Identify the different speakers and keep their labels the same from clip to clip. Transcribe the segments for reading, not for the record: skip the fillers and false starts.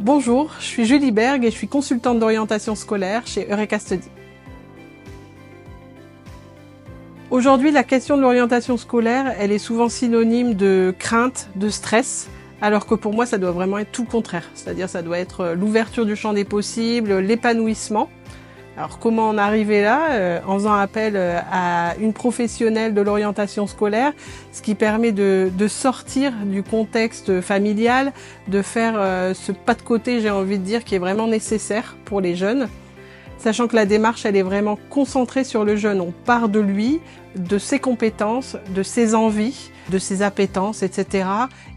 Speaker 1: Bonjour, je suis Julie Berg et je suis consultante d'orientation scolaire chez Eureka Study. Aujourd'hui, la question de l'orientation scolaire, elle est souvent synonyme de crainte, de stress, alors que pour moi, ça doit vraiment être tout le contraire. C'est-à-dire, ça doit être l'ouverture du champ des possibles, l'épanouissement. Alors, comment en arriver là? En faisant appel à une professionnelle de l'orientation scolaire, ce qui permet de sortir du contexte familial, de faire ce pas de côté, j'ai envie de dire, qui est vraiment nécessaire pour les jeunes. Sachant que la démarche, elle est vraiment concentrée sur le jeune. On part de lui, de ses compétences, de ses envies, de ses appétences, etc.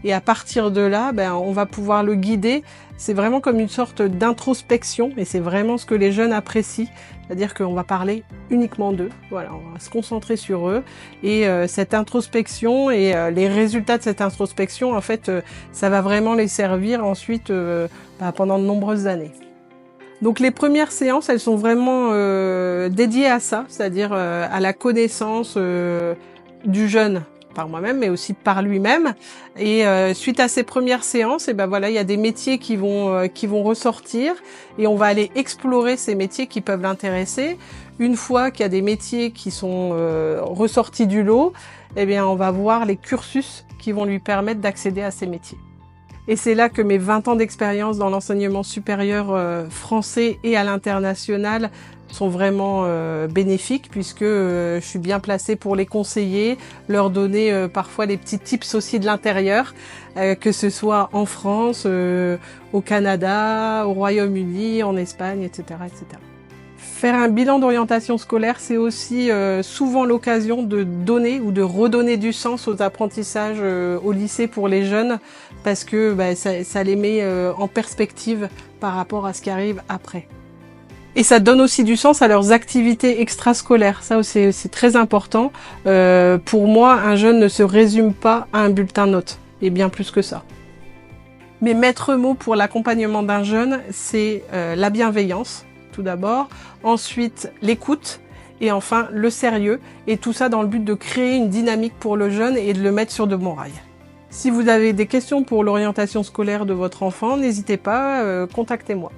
Speaker 1: Et à partir de là, on va pouvoir le guider. C'est vraiment comme une sorte d'introspection et c'est vraiment ce que les jeunes apprécient. C'est-à-dire qu'on va parler uniquement d'eux. Voilà, on va se concentrer sur eux. Et cette introspection et les résultats de cette introspection, en fait, ça va vraiment les servir ensuite pendant de nombreuses années. Donc les premières séances, elles sont vraiment dédiées à ça, c'est-à-dire à la connaissance du jeune par moi-même, mais aussi par lui-même. Et suite à ces premières séances, il y a des métiers qui vont ressortir et on va aller explorer ces métiers qui peuvent l'intéresser. Une fois qu'il y a des métiers qui sont ressortis du lot, on va voir les cursus qui vont lui permettre d'accéder à ces métiers. Et c'est là que mes 20 ans d'expérience dans l'enseignement supérieur français et à l'international sont vraiment bénéfiques puisque je suis bien placée pour les conseiller, leur donner parfois des petits tips aussi de l'intérieur, que ce soit en France, au Canada, au Royaume-Uni, en Espagne, etc., etc. Faire un bilan d'orientation scolaire, c'est aussi souvent l'occasion de donner ou de redonner du sens aux apprentissages au lycée pour les jeunes parce que ça les met en perspective par rapport à ce qui arrive après. Et ça donne aussi du sens à leurs activités extrascolaires. Ça aussi, c'est très important. Pour moi, un jeune ne se résume pas à un bulletin notes, et bien plus que ça. Mes maîtres mots pour l'accompagnement d'un jeune, c'est la bienveillance, tout d'abord, ensuite l'écoute et enfin le sérieux, et tout ça dans le but de créer une dynamique pour le jeune et de le mettre sur de bons rails. Si vous avez des questions pour l'orientation scolaire de votre enfant, n'hésitez pas, contactez-moi.